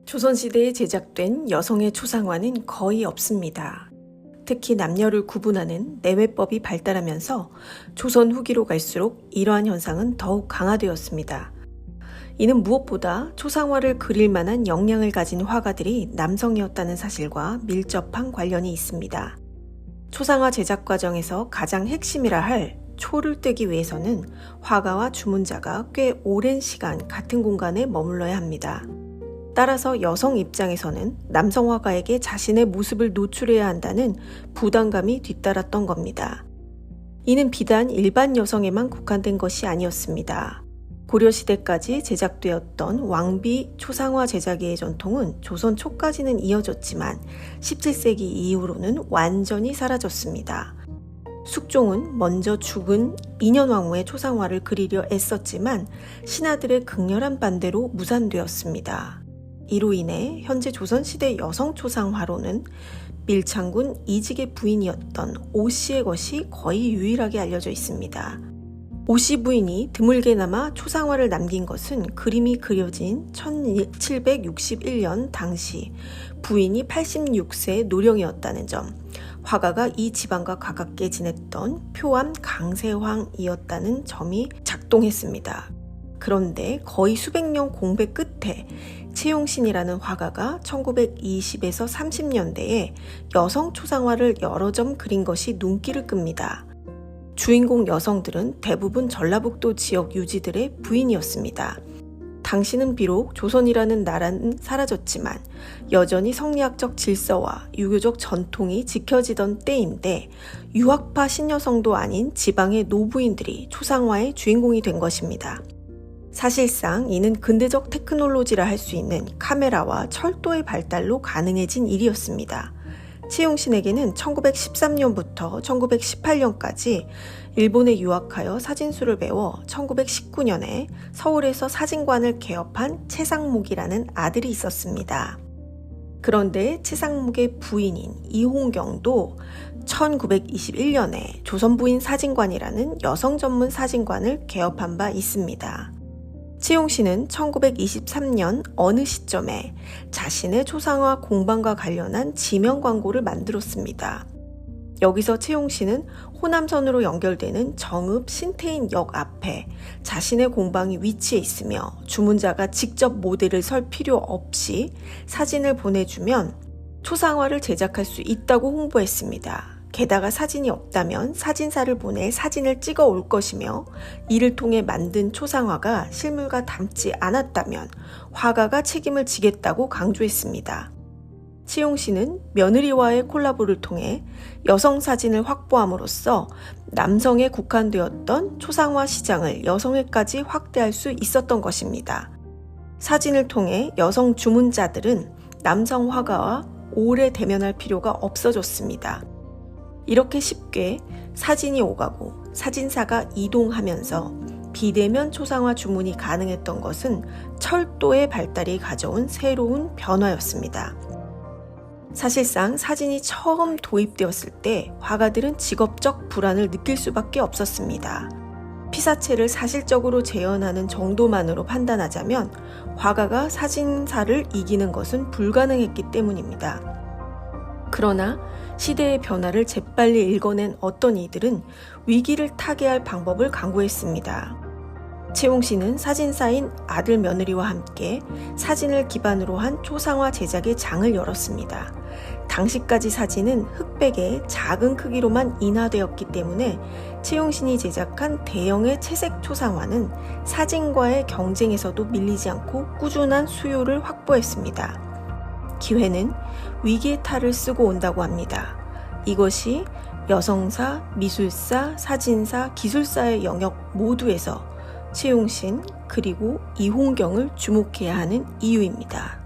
조선시대에 제작된 여성의 초상화는 거의 없습니다. 특히 남녀를 구분하는 내외법이 발달하면서 조선 후기로 갈수록 이러한 현상은 더욱 강화되었습니다. 이는 무엇보다 초상화를 그릴 만한 역량을 가진 화가들이 남성이었다는 사실과 밀접한 관련이 있습니다. 초상화 제작 과정에서 가장 핵심이라 할 초를 뜨기 위해서는 화가와 주문자가 꽤 오랜 시간 같은 공간에 머물러야 합니다. 따라서 여성 입장에서는 남성 화가에게 자신의 모습을 노출해야 한다는 부담감이 뒤따랐던 겁니다. 이는 비단 일반 여성에만 국한된 것이 아니었습니다. 고려시대까지 제작되었던 왕비 초상화 제작의 전통은 조선 초까지는 이어졌지만 17세기 이후로는 완전히 사라졌습니다. 숙종은 먼저 죽은 인현왕후의 초상화를 그리려 애썼지만 신하들의 극렬한 반대로 무산되었습니다. 이로 인해 현재 조선시대 여성 초상화로는 밀창군 이직의 부인이었던 오씨의 것이 거의 유일하게 알려져 있습니다. 오씨 부인이 드물게나마 초상화를 남긴 것은 그림이 그려진 1761년 당시 부인이 86세 노령이었다는 점, 화가가 이 집안과 가깝게 지냈던 표암 강세황이었다는 점이 작동했습니다. 그런데 거의 수백 년 공배 끝에 채용신이라는 화가가 1920에서 30년대에 여성 초상화를 여러 점 그린 것이 눈길을 끕니다. 주인공 여성들은 대부분 전라북도 지역 유지들의 부인이었습니다. 당시는 비록 조선이라는 나라는 사라졌지만 여전히 성리학적 질서와 유교적 전통이 지켜지던 때인데 유학파 신여성도 아닌 지방의 노부인들이 초상화의 주인공이 된 것입니다. 사실상 이는 근대적 테크놀로지라 할 수 있는 카메라와 철도의 발달로 가능해진 일이었습니다. 채용신에게는 1913년부터 1918년까지 일본에 유학하여 사진술을 배워 1919년에 서울에서 사진관을 개업한 채상목이라는 아들이 있었습니다. 그런데 채상목의 부인인 이홍경도 1921년에 조선부인 사진관이라는 여성 전문 사진관을 개업한 바 있습니다. 채용신은 1923년 어느 시점에 자신의 초상화 공방과 관련한 지명 광고를 만들었습니다. 여기서 채용신은 호남선으로 연결되는 정읍 신태인역 앞에 자신의 공방이 위치해 있으며 주문자가 직접 모델을 설 필요 없이 사진을 보내주면 초상화를 제작할 수 있다고 홍보했습니다. 게다가 사진이 없다면 사진사를 보내 사진을 찍어 올 것이며 이를 통해 만든 초상화가 실물과 닮지 않았다면 화가가 책임을 지겠다고 강조했습니다. 채용신은 며느리와의 콜라보를 통해 여성 사진을 확보함으로써 남성에 국한되었던 초상화 시장을 여성에까지 확대할 수 있었던 것입니다. 사진을 통해 여성 주문자들은 남성 화가와 오래 대면할 필요가 없어졌습니다. 이렇게 쉽게 사진이 오가고 사진사가 이동하면서 비대면 초상화 주문이 가능했던 것은 철도의 발달이 가져온 새로운 변화였습니다. 사실상 사진이 처음 도입되었을 때 화가들은 직업적 불안을 느낄 수밖에 없었습니다. 피사체를 사실적으로 재현하는 정도만으로 판단하자면 화가가 사진사를 이기는 것은 불가능했기 때문입니다. 그러나 시대의 변화를 재빨리 읽어낸 어떤 이들은 위기를 타개할 방법을 강구했습니다. 채용신은 사진사인 아들 며느리와 함께 사진을 기반으로 한 초상화 제작의 장을 열었습니다. 당시까지 사진은 흑백의 작은 크기로만 인화되었기 때문에 채용신이 제작한 대형의 채색 초상화는 사진과의 경쟁에서도 밀리지 않고 꾸준한 수요를 확보했습니다. 기회는 위기의 탈을 쓰고 온다고 합니다. 이것이 여성사, 미술사, 사진사, 기술사의 영역 모두에서 채용신 그리고 이홍경을 주목해야 하는 이유입니다.